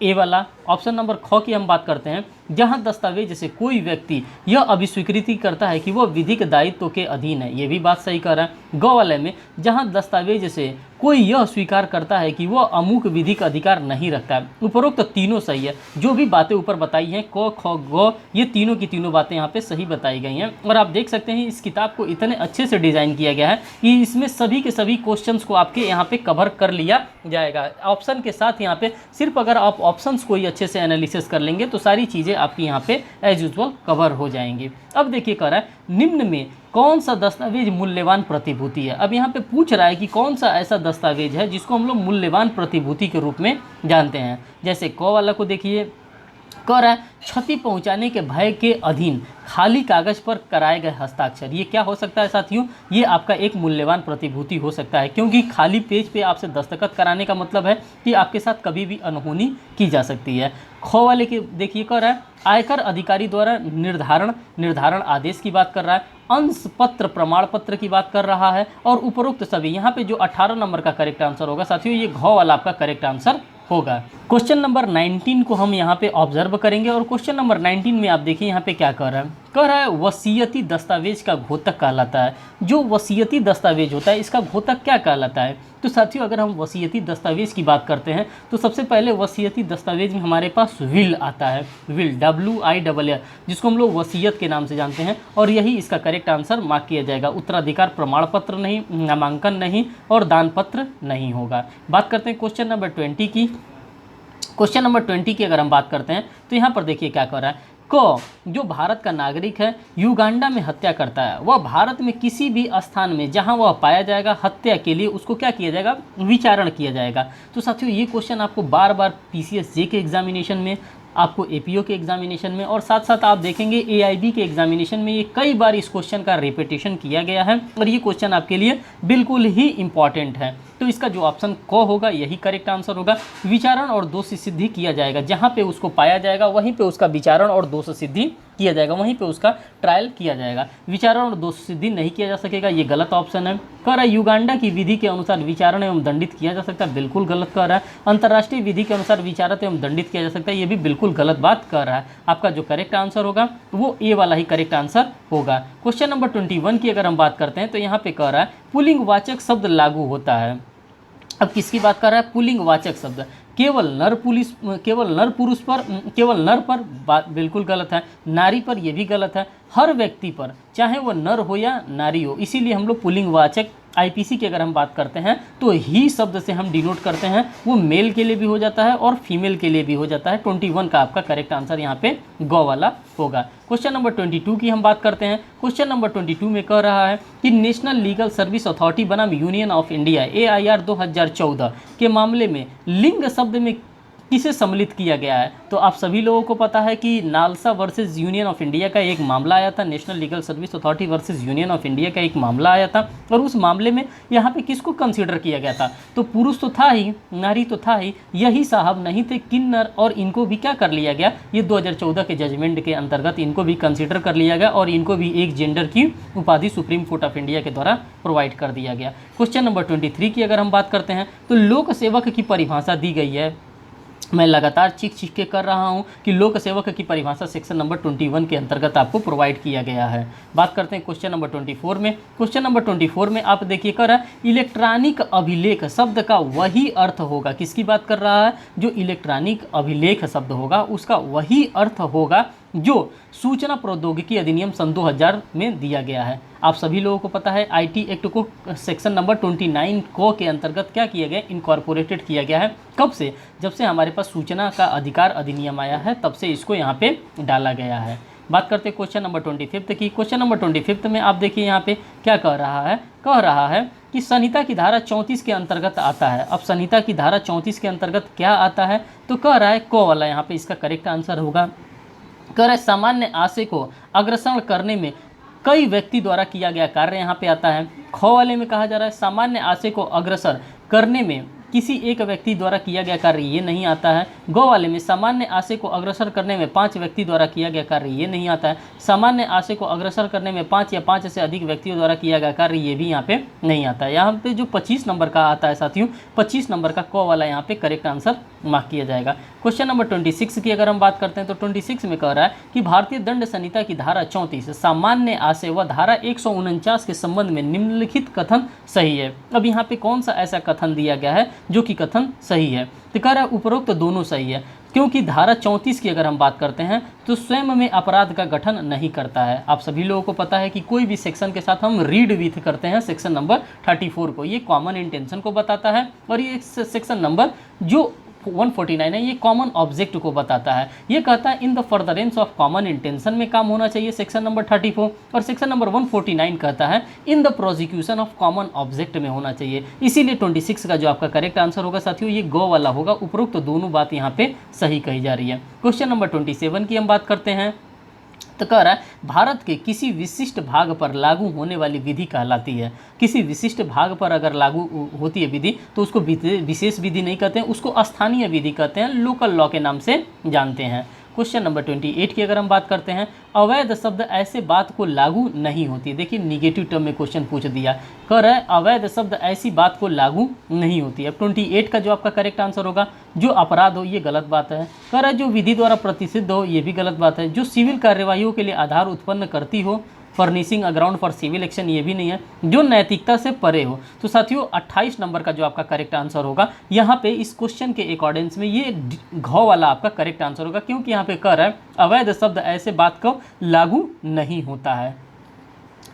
ए वाला। ऑप्शन नंबर ख की हम बात करते हैं जहां दस्तावेज से कोई व्यक्ति यह अभिस्वीकृति करता है कि वह विधिक दायित्व के अधीन है, ये भी बात सही कर रहा है। ग वाले में जहां दस्तावेज से कोई यह स्वीकार करता है कि वह अमुक विधिक अधिकार नहीं रखता है। उपरोक्त तीनों सही है, जो भी बातें ऊपर बताई हैं क ख ग, ये तीनों की तीनों बातें यहाँ पे सही बताई गई हैं। और आप देख सकते हैं इस किताब को इतने अच्छे से डिज़ाइन किया गया है कि इसमें सभी के सभी क्वेश्चंस को आपके यहाँ पे कवर कर लिया जाएगा ऑप्शन के साथ। यहाँ पे सिर्फ अगर आप ऑप्शंस को ही अच्छे से एनालिसिस कर लेंगे तो सारी चीज़ें आपकी यहाँ पे एज यूजुअल कवर हो जाएंगी। अब देखिए कह रहा है निम्न में कौन सा दस्तावेज मूल्यवान प्रतिभूति है। अब यहाँ पे पूछ रहा है कि कौन सा ऐसा दस्तावेज है जिसको हम लोग मूल्यवान प्रतिभूति के रूप में जानते हैं। जैसे क वाला को देखिए कह रहा है क्षति पहुंचाने के भय के अधीन खाली कागज पर कराए गए हस्ताक्षर, ये क्या हो सकता है साथियों, ये आपका एक मूल्यवान प्रतिभूति हो सकता है, क्योंकि खाली पेज पे आपसे दस्तखत कराने का मतलब है कि आपके साथ कभी भी अनहोनी की जा सकती है। ख वाले के देखिए कह रहा है आयकर अधिकारी द्वारा निर्धारण आदेश की बात कर रहा है, अंश पत्र प्रमाण पत्र की बात कर रहा है, और उपरोक्त सभी। यहाँ पे जो 18 नंबर का करेक्ट आंसर होगा साथियों ये घ वाला आपका करेक्ट आंसर होगा। क्वेश्चन नंबर 19 को हम यहाँ पे ऑब्जर्व करेंगे और क्वेश्चन नंबर 19 में आप देखिए यहाँ पे क्या कह रहा है, कह रहा है वसीयती दस्तावेज का घोतक कहलाता है। जो वसीयती दस्तावेज होता है इसका घोतक क्या कहलाता है? तो साथियों अगर हम वसीयती दस्तावेज की बात करते हैं तो सबसे पहले वसीयती दस्तावेज में हमारे पास विल आता है, विल WILL, जिसको हम लोग वसीयत के नाम से जानते हैं, और यही इसका करेक्ट आंसर मार्क किया जाएगा। उत्तराधिकार प्रमाण पत्र नहीं, नामांकन नहीं और दान पत्र नहीं होगा। बात करते हैं क्वेश्चन नंबर 20 की। क्वेश्चन नंबर 20 की अगर हम बात करते हैं तो यहाँ पर देखिए क्या कह रहा है। जो भारत का नागरिक है युगांडा में हत्या करता है, वह भारत में किसी भी स्थान में जहां वह पाया जाएगा हत्या के लिए उसको क्या किया जाएगा? विचारण किया जाएगा। तो साथियों ये क्वेश्चन आपको बार बार PCSJ के एग्जामिनेशन में, आपको APO के एग्जामिनेशन में और साथ साथ आप देखेंगे AIB के एग्जामिनेशन में ये कई बार इस क्वेश्चन का रिपीटेशन किया गया है और ये क्वेश्चन आपके लिए बिल्कुल ही इंपॉर्टेंट है। तो इसका जो ऑप्शन क होगा यही करेक्ट आंसर होगा। विचारण और दोष सिद्धि किया जाएगा, जहाँ पे उसको पाया जाएगा वहीं पे उसका विचारण और दोष सिद्धि किया जाएगा, वहीं पे उसका ट्रायल किया जाएगा। विचारण और दोष सिद्धि नहीं किया जा सकेगा, ये गलत ऑप्शन है। कह रहा है युगांडा की विधि के अनुसार विचारण एवं दंडित किया जा सकता है, बिल्कुल गलत कह रहा है। अंतर्राष्ट्रीय विधि के अनुसार विचारित एवं दंडित किया जा सकता है, ये भी बिल्कुल गलत बात कह रहा है। आपका जो करेक्ट आंसर होगा वो ए वाला ही करेक्ट आंसर होगा। क्वेश्चन नंबर 21 की अगर हम बात करते हैं तो यहाँ पे कह रहा है पुल्लिंगवाचक शब्द लागू होता है। अब किसकी बात कर रहा है? पुल्लिंगवाचक शब्द केवल नर पुरुष पर, केवल नर पर, बात बिल्कुल गलत है। नारी पर, यह भी गलत है। हर व्यक्ति पर, चाहे वह नर हो या नारी हो, इसीलिए हम लोग पुल्लिंगवाचक IPC की अगर हम बात करते हैं तो ही शब्द से हम डिनोट करते हैं, वो मेल के लिए भी हो जाता है और फीमेल के लिए भी हो जाता है। 21 का आपका करेक्ट आंसर यहाँ पे गौ वाला होगा। क्वेश्चन नंबर 22 की हम बात करते हैं। क्वेश्चन नंबर 22 में कह रहा है कि नेशनल लीगल सर्विस अथॉरिटी बनाम यूनियन ऑफ इंडिया AIR 2014 के मामले में लिंग शब्द में किसे सम्मिलित किया गया है? तो आप सभी लोगों को पता है कि NALSA versus union of India का एक मामला आया था, national legal service authority versus union of India का एक मामला आया था, और उस मामले में यहाँ पे किसको कंसीडर किया गया था? तो पुरुष तो था ही, नारी तो था ही, यही साहब नहीं थे किन्नर, और इनको भी क्या कर लिया गया? ये 2014 के जजमेंट के अंतर्गत इनको भी कंसिडर कर लिया गया और इनको भी एक जेंडर की उपाधि सुप्रीम कोर्ट ऑफ इंडिया के द्वारा प्रोवाइड कर दिया गया। क्वेश्चन नंबर 23 की अगर हम बात करते हैं तो लोक सेवक की परिभाषा दी गई है। मैं लगातार चीख के कर रहा हूं कि लोक सेवक की परिभाषा सेक्शन नंबर 21 के अंतर्गत आपको प्रोवाइड किया गया है। बात करते हैं क्वेश्चन नंबर 24 में। क्वेश्चन नंबर 24 में आप देखिए कर रहा है इलेक्ट्रॉनिक अभिलेख शब्द का वही अर्थ होगा। किसकी बात कर रहा है? जो इलेक्ट्रॉनिक अभिलेख शब्द होगा उसका वही अर्थ होगा जो सूचना प्रौद्योगिकी अधिनियम सन 2000 में दिया गया है। आप सभी लोगों को पता है IT एक्ट को सेक्शन नंबर 29 को के अंतर्गत क्या किया गया? इनकॉर्पोरेटेड किया गया है। कब से? जब से हमारे पास सूचना का अधिकार अधिनियम आया है तब से इसको यहाँ पे डाला गया है। बात करते हैं क्वेश्चन नंबर 25 की। क्वेश्चन नंबर 25 में आप देखिए यहाँ पे क्या कह रहा है कि संहिता की धारा 34 के अंतर्गत आता है। अब संहिता की धारा 34 के अंतर्गत क्या आता है? तो कह रहा है को वाला यहाँ पे इसका करेक्ट आंसर होगा। कह रहा है सामान्य आशय को अग्रसर करने में कई व्यक्ति द्वारा किया गया कार्य यहाँ पे आता है। ख वाले में कहा जा रहा है सामान्य आशय को अग्रसर करने में किसी एक व्यक्ति द्वारा किया गया कार्य, ये नहीं आता है। गौ वाले में सामान्य आशय को अग्रसर करने में 5 व्यक्ति द्वारा किया गया कार्य, ये नहीं आता है। सामान्य आशय को अग्रसर करने में 5 या 5 से अधिक व्यक्तियों द्वारा किया गया कार्य, ये भी यहाँ पे नहीं आता है। यहाँ पे जो 25 नंबर का आता है साथियों, 25 नंबर का क वाला यहाँ पे करेक्ट आंसर मार्क किया जाएगा। क्वेश्चन नंबर 26 की अगर हम बात करते हैं तो 26 में कह रहा है कि भारतीय दंड संहिता की धारा 34 सामान्य आशय व धारा 149 के संबंध में निम्नलिखित कथन सही है। अब यहाँ पे कौन सा ऐसा कथन दिया गया है जो कि कथन सही है? तो कह रहा है उपरोक्त दोनों सही है, क्योंकि धारा 34 की अगर हम बात करते हैं तो स्वयं में अपराध का गठन नहीं करता है। आप सभी लोगों को पता है कि कोई भी सेक्शन के साथ हम रीड विथ करते हैं सेक्शन नंबर 34 को, ये कॉमन इंटेंशन को बताता है, और ये सेक्शन नंबर जो 149 है ये कॉमन ऑब्जेक्ट को बताता है। ये कहता है in the furtherance of common intention में काम होना चाहिए सेक्शन नंबर 34, और सेक्शन नंबर 149 कहता है in the prosecution of common object में होना चाहिए। इसीलिए 26 का जो आपका करेक्ट आंसर होगा साथियों ये गो वाला होगा। उपरोक्त तो दोनों बात यहाँ पे सही कही जा रही है। क्वेश्चन नंबर 27 की हम बात करते हैं तो कह रहा है भारत के किसी विशिष्ट भाग पर लागू होने वाली विधि कहलाती है। किसी विशिष्ट भाग पर अगर लागू होती है विधि तो उसको विशेष विधि नहीं कहते हैं, उसको स्थानीय विधि कहते हैं, लोकल लॉ के नाम से जानते हैं। क्वेश्चन नंबर 28 की अगर हम बात करते हैं, अवैध शब्द ऐसे बात को लागू नहीं होती। देखिए निगेटिव टर्म में क्वेश्चन पूछ दिया, कह रहा है अवैध शब्द ऐसी बात को लागू नहीं होती। अब 28 का जो आपका करेक्ट आंसर होगा, जो अपराध हो ये गलत बात है। कह रहा है जो विधि द्वारा प्रतिषिद्ध हो ये भी गलत बात है। जो सिविल कार्यवाहियों के लिए आधार उत्पन्न करती हो, furnishing a ground for civil action, ये भी नहीं है। जो नैतिकता से परे हो। तो साथियों 28 नंबर का जो आपका करेक्ट आंसर होगा, यहाँ पे इस क्वेश्चन के अकॉर्डिंग्स में ये घ वाला आपका करेक्ट आंसर होगा, क्योंकि यहाँ पे कह रहा है अवैध शब्द ऐसे बात को लागू नहीं होता है।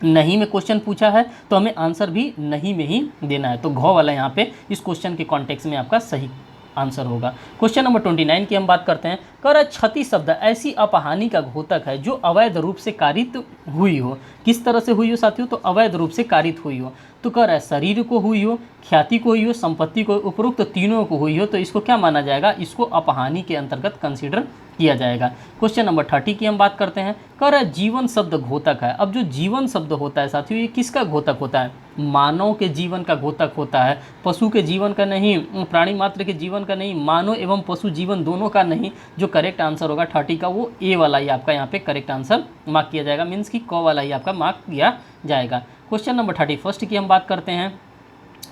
नहीं में क्वेश्चन पूछा है तो हमें आंसर भी नहीं में ही देना है। तो घ वाला यहाँ पे इस क्वेश्चन के कॉन्टेक्स्ट में आपका सही आंसर होगा। क्वेश्चन नंबर 29 की हम बात करते हैं। कह रहा है क्षति शब्द ऐसी अपहानि का घोतक है जो अवैध रूप से कारित हुई हो। किस तरह से हुई हो साथियों? तो अवैध रूप से कारित हुई हो। तो कह रहा है शरीर को हुई हो, ख्याति को हुई हो, संपत्ति को, उपरोक्त तीनों को हुई हो, तो इसको क्या माना जाएगा? इसको अपहानि के अंतर्गत कंसीडर किया जाएगा। क्वेश्चन नंबर 30 की हम बात करते हैं। कह रहा है जीवन शब्द घोतक है। अब जो जीवन शब्द होता है साथियों, ये किसका घोतक होता है? मानव के जीवन का घोतक होता है, पशु के जीवन का नहीं, प्राणी मात्र के जीवन का नहीं, मानव एवं पशु जीवन दोनों का नहीं। जो करेक्ट आंसर होगा 30 का वो ए वाला ही आपका यहाँ पे करेक्ट आंसर मार्क किया जाएगा, मीन्स कि क वाला ही आपका मार्क किया जाएगा। क्वेश्चन नंबर 31 की हम बात करते हैं।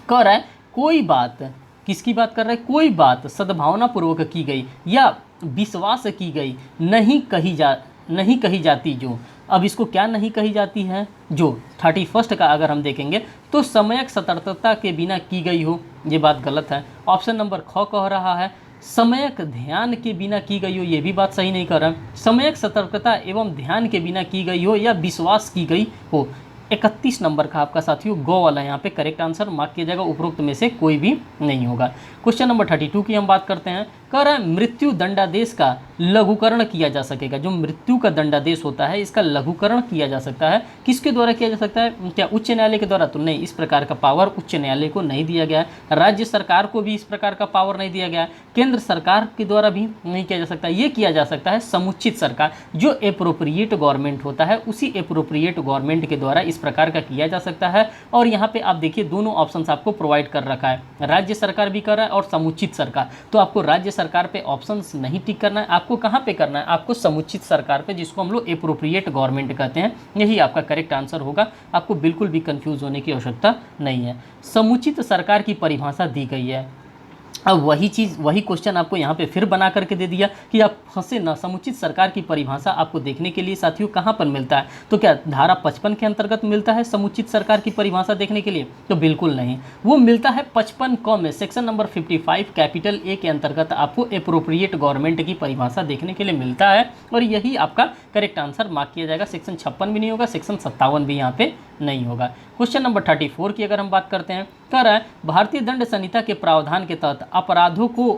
कह रहा है कोई बात, किसकी बात कर रहा है? कोई बात सद्भावना पूर्वक की गई या विश्वास की गई नहीं कही जाती जो। अब इसको क्या नहीं कही जाती है? जो 31 का अगर हम देखेंगे तो समयक सतर्कता के बिना की गई हो, ये बात गलत है। ऑप्शन नंबर ख कह रहा है समयक ध्यान के बिना की गई हो, ये भी बात सही नहीं कर रहा है। समयक सतर्कता एवं ध्यान के बिना की गई हो या विश्वास की गई हो। 31 नंबर का आपका साथियों गो वाला यहाँ पे करेक्ट आंसर मार्क किया जाएगा, उपरोक्त में से कोई भी नहीं होगा। क्वेश्चन नंबर 32 की हम बात करते हैं। कह रहा है मृत्यु दंडादेश का लघुकरण किया जा सकेगा। जो मृत्यु का दंडादेश होता है इसका लघुकरण किया जा सकता है। किसके द्वारा किया जा सकता है? क्या उच्च न्यायालय के द्वारा? तो नहीं, इस प्रकार का पावर उच्च न्यायालय को नहीं दिया गया है। राज्य सरकार को भी इस प्रकार का पावर नहीं दिया गया है। केंद्र सरकार के द्वारा भी नहीं किया जा सकता। ये किया जा सकता है समुचित सरकार, जो एप्रोप्रिएट गवर्नमेंट होता है उसी एप्रोप्रिएट गवर्नमेंट के द्वारा इस प्रकार का किया जा सकता है। और यहाँ पे आप देखिए दोनों ऑप्शन आपको प्रोवाइड कर रखा है, राज्य सरकार भी कर रहा है और समुचित सरकार। तो आपको राज्य सरकार पे ऑप्शंस नहीं टिक करना है, आपको कहाँ पे करना है? आपको समुचित सरकार पे, जिसको हम लोग एप्रोप्रिएट गवर्नमेंट कहते हैं। यही आपका करेक्ट आंसर होगा, आपको बिल्कुल भी कंफ्यूज होने की आवश्यकता नहीं है। समुचित सरकार की परिभाषा दी गई है। अब वही चीज़, वही क्वेश्चन आपको यहाँ पे फिर बना करके दे दिया कि आप फंसे ना। समुचित सरकार की परिभाषा आपको देखने के लिए साथियों कहाँ पर मिलता है? तो क्या धारा 55 के अंतर्गत मिलता है समुचित सरकार की परिभाषा देखने के लिए? तो बिल्कुल नहीं, वो मिलता है 55 क में, सेक्शन नंबर 55 कैपिटल ए के अंतर्गत आपको एप्रोप्रिएट गवर्नमेंट की परिभाषा देखने के लिए मिलता है। और यही आपका करेक्ट आंसर मार्क किया जाएगा। सेक्शन 56 भी नहीं होगा, सेक्शन 57 भी यहाँ पे नहीं होगा। क्वेश्चन नंबर 34 की अगर हम बात करते हैं। कह रहा है भारतीय दंड संहिता के प्रावधान के तहत अपराधों को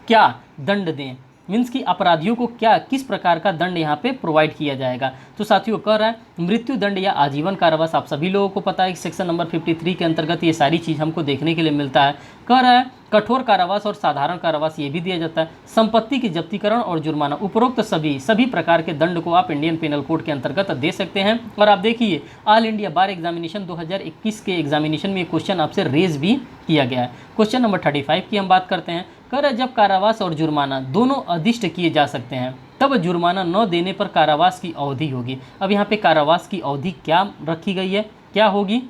क्या दंड दें, मीन्स कि अपराधियों को क्या, किस प्रकार का दंड यहाँ पे प्रोवाइड किया जाएगा? तो साथियों कह रहा है मृत्यु दंड या आजीवन कारावास। आप सभी लोगों को पता है कि सेक्शन नंबर 53 के अंतर्गत ये सारी चीज़ हमको देखने के लिए मिलता है। कह रहा है कठोर कारावास और साधारण कारावास ये भी दिया जाता है। संपत्ति की जब्तीकरण और जुर्माना, उपरोक्त सभी प्रकार के दंड को आप इंडियन पेनल कोड के अंतर्गत दे सकते हैं। और आप देखिए ऑल इंडिया बार एग्जामिनेशन 2021 के एग्जामिनेशन में क्वेश्चन आपसे रेज भी किया गया है। क्वेश्चन नंबर 35 की हम बात करते हैं। कह रहा है जब कारावास और जुर्माना दोनों अदिष्ट किए जा सकते हैं तब जुर्माना न देने पर कारावास की अवधि होगी। अब यहाँ पे कारावास की अवधि क्या रखी गई है, क्या होगी?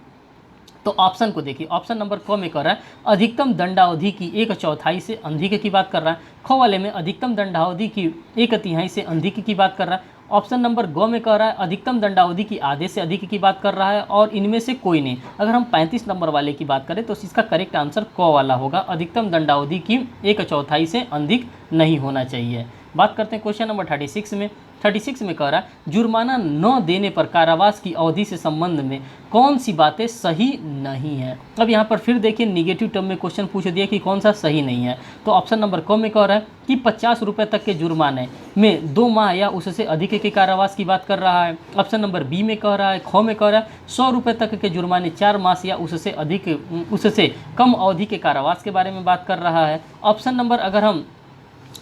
तो ऑप्शन को देखिए, ऑप्शन नंबर क में कर रहा है अधिकतम दंडावधि की 1/4 से अधिक की बात कर रहा है। ख वाले में अधिकतम दंडावधि की 1/3 से अधिक की बात कर रहा है। ऑप्शन नंबर ग में कह रहा है अधिकतम दंडावधि की आधे से अधिक की बात कर रहा है, और इनमें से कोई नहीं। अगर हम 35 नंबर वाले की बात करें तो इसका करेक्ट आंसर क वाला होगा, अधिकतम दंडावधि की 1/4 से अधिक नहीं होना चाहिए। बात करते हैं क्वेश्चन नंबर 36 में कह रहा है जुर्माना न देने पर कारावास की अवधि से संबंध में कौन सी बातें सही नहीं है। अब यहाँ पर फिर देखिए निगेटिव टर्म में क्वेश्चन पूछ दिया कि कौन सा सही नहीं है। तो ऑप्शन नंबर क में कह रहा है कि 50 रुपये तक के जुर्माने में 2 माह या उससे अधिक के कारावास की बात कर रहा है। ऑप्शन नंबर बी में कह रहा है, ख में कह रहा है 100 रुपये तक के जुर्माने 4 मास या उससे कम अवधि के कारावास के बारे में बात कर रहा है। ऑप्शन नंबर अगर हम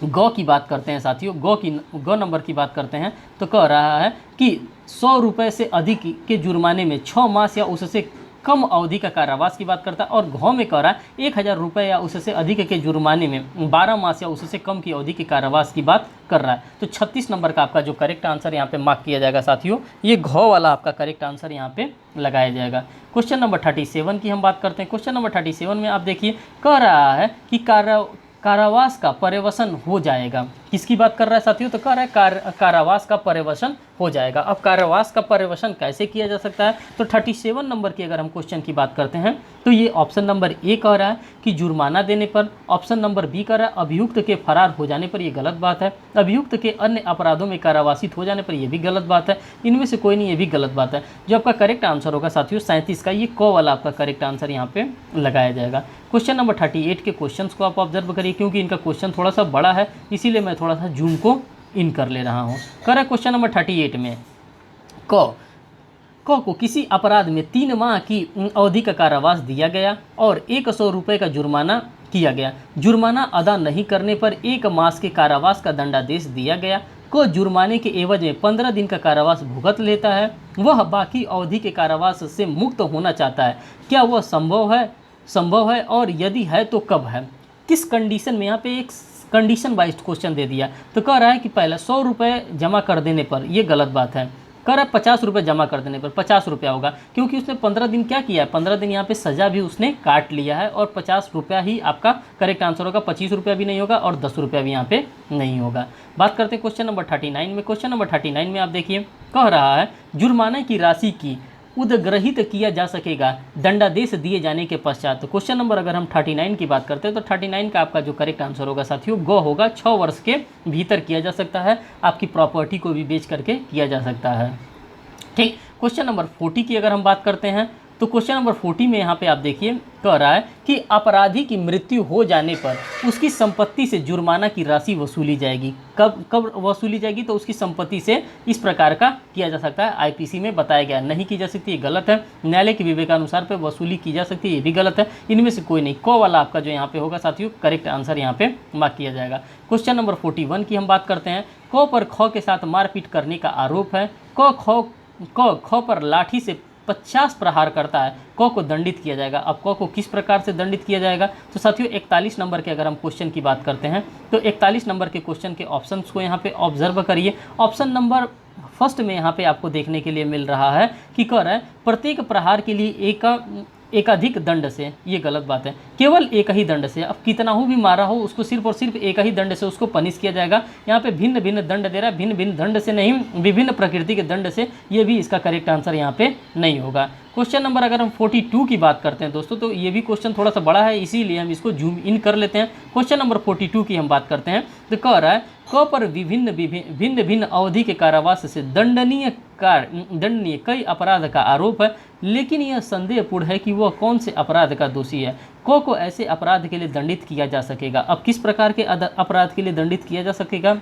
ग की बात करते हैं साथियों, ग नंबर की बात करते हैं तो कह रहा है कि 100 रुपये से अधिक के जुर्माने में 6 मास या उससे कम अवधि का कारावास की बात करता है, और घ में कह रहा है 1000 रुपये या उससे अधिक के जुर्माने में 12 मास या उससे कम की अवधि के कारावास की बात कर रहा है। तो 36 नंबर का आपका जो करेक्ट आंसर यहाँ पे मार्क किया जाएगा साथियों, ये घ वाला आपका करेक्ट आंसर यहाँ पे लगाया जाएगा। क्वेश्चन नंबर 37 की हम बात करते हैं। क्वेश्चन नंबर 37 में आप देखिए कह रहा है कि कारावास का पर्यवसन हो जाएगा। किसकी बात कर रहा है साथियों? तो कह रहा है कारावास का पर्यवसन हो जाएगा। अब कारावास का पर्यवसन कैसे किया जा सकता है? तो 37 नंबर की अगर हम क्वेश्चन की बात करते हैं तो ये ऑप्शन नंबर ए कह रहा है कि जुर्माना देने पर, ऑप्शन नंबर बी कह रहा है अभियुक्त के फरार हो जाने पर, ये गलत बात है। अभियुक्त के अन्य अपराधों में कारावासित हो जाने पर, ये भी गलत बात है। इनमें से कोई नहीं, ये भी गलत बात है। जो आपका करेक्ट आंसर होगा साथियों 37 का, ये क वाला आपका करेक्ट आंसर यहाँ पे लगाया जाएगा। क्वेश्चन नंबर 38 के क्वेश्चंस को आप ऑब्जर्व करिए, क्योंकि इनका क्वेश्चन थोड़ा सा बड़ा है, इसीलिए मैं थोड़ा सा जूम को इन कर ले रहा हूँ। कर क्वेश्चन नंबर 38 में क को किसी अपराध में 3 माह की अवधि का कारावास दिया गया और 100 रुपये का जुर्माना किया गया। जुर्माना अदा नहीं करने पर 1 मास के कारावास का दंडादेश दिया गया। को जुर्माने के एवज में 15 दिन का कारावास भुगत लेता है, वह बाकी अवधि के कारावास से मुक्त होना चाहता है। क्या वह संभव है और यदि है तो कब है? किस कंडीशन में? यहाँ पे एक कंडीशन वाइज क्वेश्चन दे दिया। तो कह रहा है कि पहला 100 रुपये जमा कर देने पर, ये गलत बात है। कह रहा है 50 रुपये जमा कर देने पर 50 रुपया होगा, क्योंकि उसने 15 दिन क्या किया है? 15 दिन यहाँ पे सज़ा भी उसने काट लिया है, और 50 रुपया ही आपका करेक्ट आंसर होगा। 25 रुपया भी नहीं होगा और 10 रुपया भी यहाँ पे नहीं होगा। बात करते हैं क्वेश्चन नंबर 39 में। क्वेश्चन नंबर 39 में आप देखिए कह रहा है जुर्माने की राशि की उद्ग्रहित किया जा सकेगा दंडादेश दिए जाने के पश्चात। तो क्वेश्चन नंबर अगर हम 39 की बात करते हैं तो 39 का आपका जो करेक्ट आंसर होगा साथियों ग होगा। 6 वर्ष के भीतर किया जा सकता है, आपकी प्रॉपर्टी को भी बेच करके किया जा सकता है। ठीक, क्वेश्चन नंबर 40 की अगर हम बात करते हैं तो क्वेश्चन नंबर 40 में यहाँ पे आप देखिए कह रहा है कि अपराधी की मृत्यु हो जाने पर उसकी संपत्ति से जुर्माना की राशि वसूली जाएगी। कब वसूली जाएगी? तो उसकी संपत्ति से इस प्रकार का किया जा सकता है। आईपीसी में बताया गया, नहीं की जा सकती, ये गलत है। न्यायालय के विवेकानुसार पे वसूली की जा सकती है, ये भी गलत है। इनमें से कोई नहीं। क वाला आपका जो यहाँ पे होगा साथियों करेक्ट आंसर यहाँ पे मार्क किया जाएगा। क्वेश्चन नंबर 41 की हम बात करते हैं। क पर ख के साथ मारपीट करने का आरोप है। ख पर लाठी से 50 प्रहार करता है, क को दंडित किया जाएगा। अब क को किस प्रकार से दंडित किया जाएगा? तो साथियों 41 नंबर के अगर हम क्वेश्चन की बात करते हैं तो 41 नंबर के क्वेश्चन के ऑप्शंस को यहाँ पे ऑब्जर्व करिए। ऑप्शन नंबर फर्स्ट में यहाँ पे आपको देखने के लिए मिल रहा है कि कह रहा है प्रत्येक प्रहार के लिए एकाधिक दंड से, ये गलत बात है। केवल एक ही दंड से, अब कितना हो भी मारा हो उसको सिर्फ और सिर्फ एक ही दंड से उसको पनिश किया जाएगा। यहाँ पे भिन्न भिन्न दंड दे रहा है, भिन्न भिन्न दंड से नहीं, विभिन्न प्रकृति के दंड से, ये भी इसका करेक्ट आंसर यहाँ पे नहीं होगा। क्वेश्चन नंबर अगर हम 42 की बात करते हैं दोस्तों तो ये भी क्वेश्चन थोड़ा सा बड़ा है, इसीलिए हम इसको जूम इन कर लेते हैं। क्वेश्चन नंबर 42 की हम बात करते हैं तो कह रहा है क पर भिन्न भिन्न अवधि के कारावास से दंडनीय कई अपराध का आरोप है, लेकिन यह संदेहपूर्ण है कि वह कौन से अपराध का दोषी है। क को ऐसे अपराध के लिए दंडित किया जा सकेगा। अब किस प्रकार के अपराध के लिए दंडित किया जा सकेगा?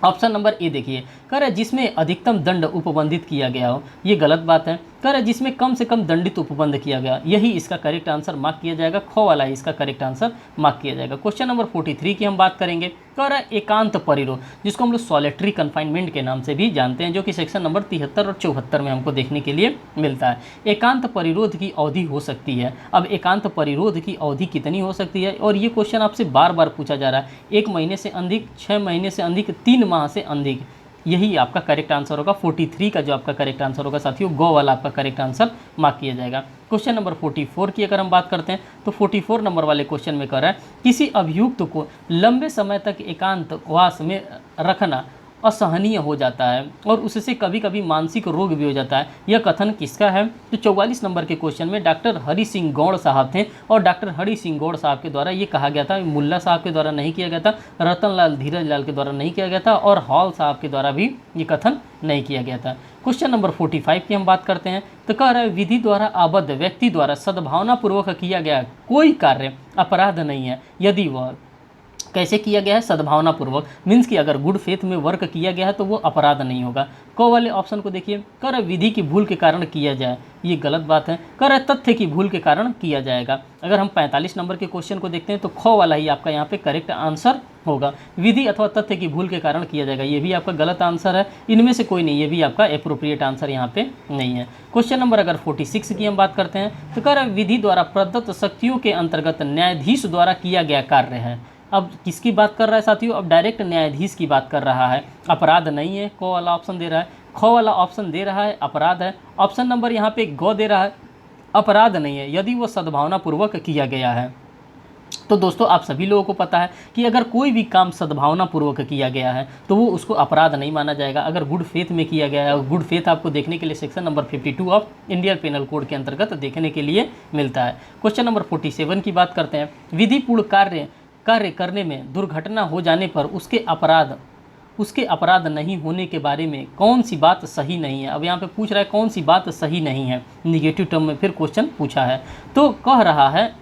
ऑप्शन नंबर ए देखिए, कह रहा है जिसमें अधिकतम दंड उपबंधित किया गया हो, ये गलत बात है। कह रहा है जिसमें कम से कम दंडित उपबंध किया गया, यही इसका करेक्ट आंसर मार्क किया जाएगा। ख वाला इसका करेक्ट आंसर मार्क किया जाएगा। क्वेश्चन नंबर 43 की हम बात करेंगे। कह रहा है एकांत परिरोध, जिसको हम लोग सॉलिटरी कन्फाइनमेंट के नाम से भी जानते हैं, जो कि सेक्शन नंबर 73 और 74 में हमको देखने के लिए मिलता है। एकांत परिरोध की अवधि हो सकती है। अब एकांत परिरोध की अवधि कितनी हो सकती है? और ये क्वेश्चन आपसे बार बार पूछा जा रहा है। 1 महीने से अधिक, 6 महीने से अधिक, 3 माह से अधिक, यही आपका करेक्ट आंसर होगा। 43 का जो आपका करेक्ट आंसर होगा साथियों गो वाला आपका करेक्ट आंसर मार्क किया जाएगा। क्वेश्चन नंबर 44 की अगर हम बात करते हैं तो 44 नंबर वाले क्वेश्चन में कह रहा है किसी अभियुक्त को लंबे समय तक एकांतवास में रखना असहनीय हो जाता है और उससे कभी कभी मानसिक रोग भी हो जाता है। यह कथन किसका है? तो 44 नंबर के क्वेश्चन में डॉक्टर हरि सिंह गौड़ साहब थे, और डॉक्टर हरि सिंह गौड़ साहब के द्वारा ये कहा गया था। मुल्ला साहब के द्वारा नहीं किया गया था, रतन लाल धीरज लाल के द्वारा नहीं किया गया था, और हॉल साहब के द्वारा भी ये कथन नहीं किया गया था। क्वेश्चन नंबर 45 की हम बात करते हैं तो कह रहा है विधि द्वारा आबद्ध व्यक्ति द्वारा सद्भावनापूर्वक किया गया कोई कार्य अपराध नहीं है, यदि वह कैसे किया गया है? सद्भावनापूर्वक, मीन्स कि अगर गुड फेथ में वर्क किया गया है तो वो अपराध नहीं होगा। क वाले ऑप्शन को देखिए, कर विधि की भूल के कारण किया जाए, ये गलत बात है। कर तथ्य की भूल के कारण किया जाएगा। अगर हम 45 नंबर के क्वेश्चन को देखते हैं तो ख वाला ही आपका यहाँ पे करेक्ट आंसर होगा। विधि अथवा तथ्य की भूल के कारण किया जाएगा, ये भी आपका गलत आंसर है। इनमें से कोई नहीं, ये भी आपका एप्रोप्रिएट आंसर यहाँ पे नहीं है। क्वेश्चन नंबर अगर 46 की हम बात करते हैं तो कर विधि द्वारा प्रदत्त शक्तियों के अंतर्गत न्यायाधीश द्वारा किया गया कार्य है। अब किसकी बात कर रहा है साथियों? अब डायरेक्ट न्यायाधीश की बात कर रहा है। अपराध नहीं है, क वाला ऑप्शन दे रहा है। ख वाला ऑप्शन दे रहा है अपराध है। ऑप्शन नंबर यहाँ पे ग दे रहा है, अपराध नहीं है यदि वो सद्भावनापूर्वक किया गया है। तो दोस्तों आप सभी लोगों को पता है कि अगर कोई भी काम सद्भावनापूर्वक किया गया है तो वो उसको अपराध नहीं माना जाएगा। अगर गुड फेथ में किया गया है, गुड फेथ आपको देखने के लिए section number 52 of Indian penal code के अंतर्गत देखने के लिए मिलता है। क्वेश्चन नंबर 47 की बात करते हैं। विधिपूर्ण कार्य करने में दुर्घटना हो जाने पर उसके अपराध नहीं होने के बारे में कौन सी बात सही नहीं है? अब यहाँ पे पूछ रहा है कौन सी बात सही नहीं है, निगेटिव टर्म में फिर क्वेश्चन पूछा है। तो कह रहा है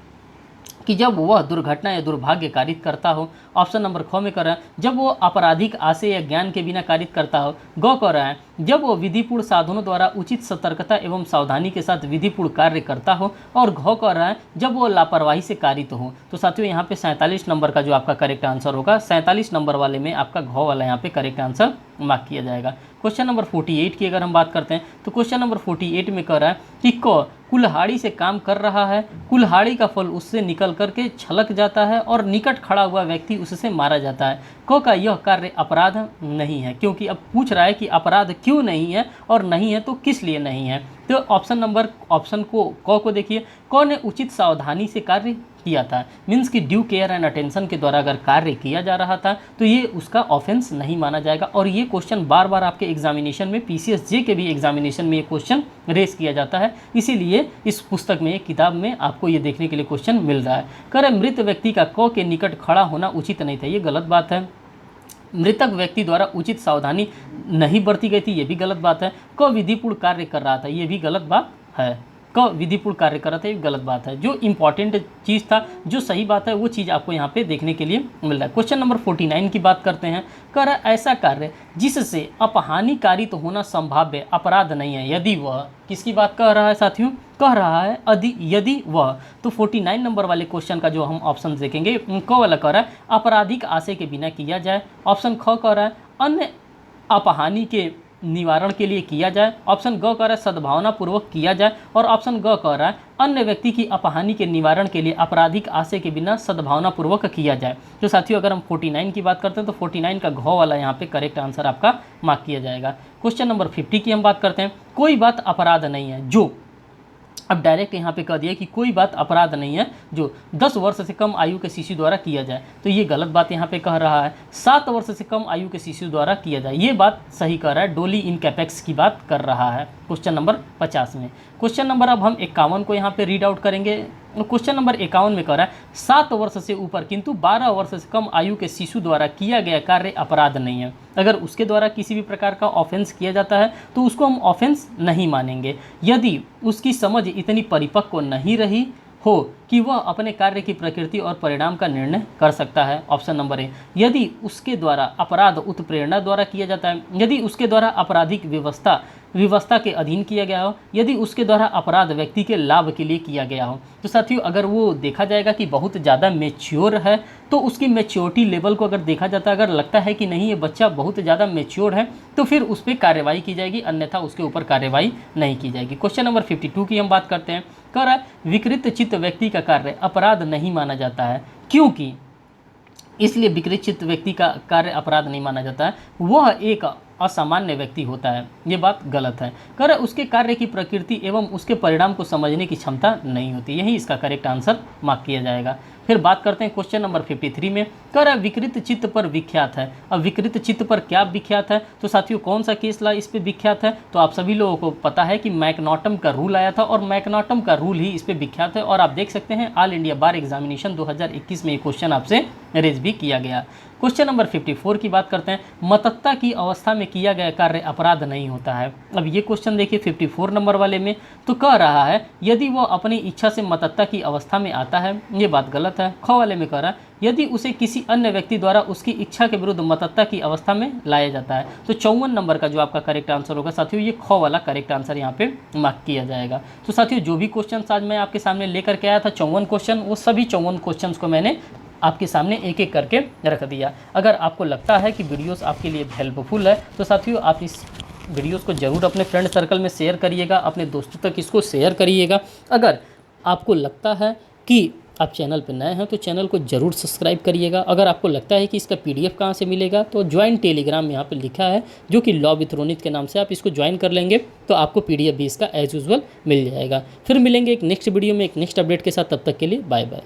कि जब वह दुर्घटना या दुर्भाग्य कारित करता हो। ऑप्शन नंबर ख में कर रहा है जब वो आपराधिक आशय या ज्ञान के बिना कारित करता हो। ग कर रहा है जब वो विधिपूर्ण साधनों द्वारा उचित सतर्कता एवं सावधानी के साथ विधिपूर्ण कार्य करता हो। और घ कर रहा है जब वो लापरवाही से कारित हो। तो साथियों यहाँ पे 47 नंबर का जो आपका करेक्ट आंसर होगा, 47 नंबर वाले में आपका घ वाला यहाँ पे करेक्ट आंसर मार्क किया जाएगा। क्वेश्चन नंबर 48 की अगर हम बात करते हैं तो क्वेश्चन नंबर 48 में कह रहा है कि क कुल्हाड़ी से काम कर रहा है, कुल्हाड़ी का फल उससे निकल करके छलक जाता है और निकट खड़ा हुआ व्यक्ति उससे मारा जाता है। क का यह कार्य अपराध नहीं है, क्योंकि अब पूछ रहा है कि अपराध क्यों नहीं है और नहीं है तो किस लिए नहीं है। तो ऑप्शन को देखिए, क ने उचित सावधानी से कार्य किया था, मीन्स कि ड्यू केयर एंड अटेंशन के द्वारा अगर कार्य किया जा रहा था तो ये उसका ऑफेंस नहीं माना जाएगा। और ये क्वेश्चन बार बार आपके एग्जामिनेशन में, PCSJ के भी एग्जामिनेशन में ये क्वेश्चन रेस किया जाता है, इसीलिए इस पुस्तक में, किताब में आपको ये देखने के लिए क्वेश्चन मिल रहा है। कर मृत व्यक्ति का क के निकट खड़ा होना उचित नहीं था, ये गलत बात है। मृतक व्यक्ति द्वारा उचित सावधानी नहीं बरती गई थी, ये भी गलत बात है। क विधिपूर्ण कार्य कर रहा था, ये भी गलत बात है। क विधिपूर्ण कार्य कर रहा था, ये गलत बात है। जो इंपॉर्टेंट चीज़ था, जो सही बात है, वो चीज़ आपको यहाँ पे देखने के लिए मिल रहा है। क्वेश्चन नंबर 49 की बात करते हैं। कर ऐसा कार्य जिससे अपहानिकारी तो होना संभाव्य अपराध नहीं है यदि वह, किसकी बात कर रहा है साथियों? कह रहा है यदि वह। तो 49 नंबर वाले क्वेश्चन का जो हम ऑप्शन देखेंगे, क वाला कह रहा है आपराधिक आशय के बिना किया जाए। ऑप्शन ख कह रहा है अन्य अपहानि के निवारण के लिए किया जाए। ऑप्शन ग कह रहा है सद्भावनापूर्वक किया जाए। और ऑप्शन ग कह रहा है अन्य व्यक्ति की अपहानि के निवारण के लिए आपराधिक आशय के बिना सद्भावनापूर्वक किया जाए। तो साथियों अगर हम 49 की बात करते हैं तो 49 का घ वाला यहाँ पे करेक्ट आंसर आपका मार्क किया जाएगा। क्वेश्चन नंबर 50 की हम बात करते हैं। कोई बात अपराध नहीं है जो, अब डायरेक्ट यहाँ पे कह दिया कि कोई बात अपराध नहीं है जो 10 वर्ष से कम आयु के शिशु द्वारा किया जाए, तो ये गलत बात यहाँ पे कह रहा है। 7 वर्ष से कम आयु के शिशु द्वारा किया जाए, ये बात सही कर रहा है। डोली इन कैपेक्स की बात कर रहा है क्वेश्चन नंबर 50 में। क्वेश्चन नंबर अब हम 51 को यहाँ पे रीड आउट करेंगे। क्वेश्चन नंबर 51 में कह रहा है 7 वर्ष से ऊपर किंतु 12 वर्ष से कम आयु के शिशु द्वारा किया गया कार्य अपराध नहीं है। अगर उसके द्वारा किसी भी प्रकार का ऑफेंस किया जाता है तो उसको हम ऑफेंस नहीं मानेंगे यदि उसकी समझ इतनी परिपक्व नहीं रही हो कि वह अपने कार्य की प्रकृति और परिणाम का निर्णय कर सकता है। ऑप्शन नंबर ए, यदि उसके द्वारा अपराध उत्प्रेरणा द्वारा किया जाता है, यदि उसके द्वारा आपराधिक व्यवस्था के अधीन किया गया हो, यदि उसके द्वारा अपराध व्यक्ति के लाभ के लिए किया गया हो। तो साथियों अगर वो देखा जाएगा कि बहुत ज़्यादा मेच्योर है तो उसकी मेच्योरिटी लेवल को अगर देखा जाता है, अगर लगता है कि नहीं ये बच्चा बहुत ज़्यादा मेच्योर है तो फिर उस पर कार्रवाई की जाएगी, अन्यथा उसके ऊपर कार्रवाई नहीं की जाएगी। क्वेश्चन नंबर 52 की हम बात करते हैं। कह रहा है विकृत चित्त व्यक्ति का कार्य अपराध नहीं माना जाता है, क्योंकि इसलिए विकृत चित्त व्यक्ति का कार्य अपराध नहीं माना जाता है, वह एक असामान्य व्यक्ति होता है। ये बात गलत है। कह रहा है उसके कार्य की प्रकृति एवं उसके परिणाम को समझने की क्षमता नहीं होती, यही इसका करेक्ट आंसर मार्क किया जाएगा। फिर बात करते हैं क्वेश्चन नंबर 53 में। कह रहा है विकृत चित्त पर विख्यात है। अब विकृत चित्त पर क्या विख्यात है? तो साथियों कौन सा केस ला इस पे विख्यात है? तो आप सभी लोगों को पता है कि मैकनॉटम का रूल आया था और मैकनॉटम का रूल ही इस पे विख्यात है। और आप देख सकते हैं ऑल इंडिया बार एग्जामिनेशन 2021 में ये क्वेश्चन आपसे रेज भी किया गया। क्वेश्चन नंबर 54 की बात करते हैं। मतत्ता की अवस्था में किया गया कार्य अपराध नहीं होता है। अब ये क्वेश्चन देखिए 54 नंबर वाले में तो कह रहा है यदि वो अपनी इच्छा से मतत्ता की अवस्था में आता है, ये बात गलत है। ख वाले में कह रहा है यदि उसे किसी अन्य व्यक्ति द्वारा उसकी इच्छा के विरुद्ध मतत्ता की अवस्था में लाया जाता है। तो 54 नंबर का जो आपका करेक्ट आंसर होगा साथियों, ये ख वाला करेक्ट आंसर यहाँ पे मार्क किया जाएगा। तो साथियों जो भी क्वेश्चन आज मैं आपके सामने लेकर के आया था 54 क्वेश्चन, वो सभी 54 क्वेश्चन को मैंने आपके सामने एक एक करके रख दिया। अगर आपको लगता है कि वीडियोस आपके लिए हेल्पफुल है तो साथियों आप इस वीडियोस को ज़रूर अपने फ्रेंड सर्कल में शेयर करिएगा, अपने दोस्तों तक इसको शेयर करिएगा। अगर आपको लगता है कि आप चैनल पर नए हैं तो चैनल को ज़रूर सब्सक्राइब करिएगा। अगर आपको लगता है कि इसका PDF कहाँ से मिलेगा तो ज्वाइन टेलीग्राम यहाँ पर लिखा है जो कि लॉ विथ रोनित के नाम से, आप इसको ज्वाइन कर लेंगे तो आपको PDF भी इसका एज यूजुअल मिल जाएगा। फिर मिलेंगे एक नेक्स्ट वीडियो में एक नेक्स्ट अपडेट के साथ, तब तक के लिए बाय बाय।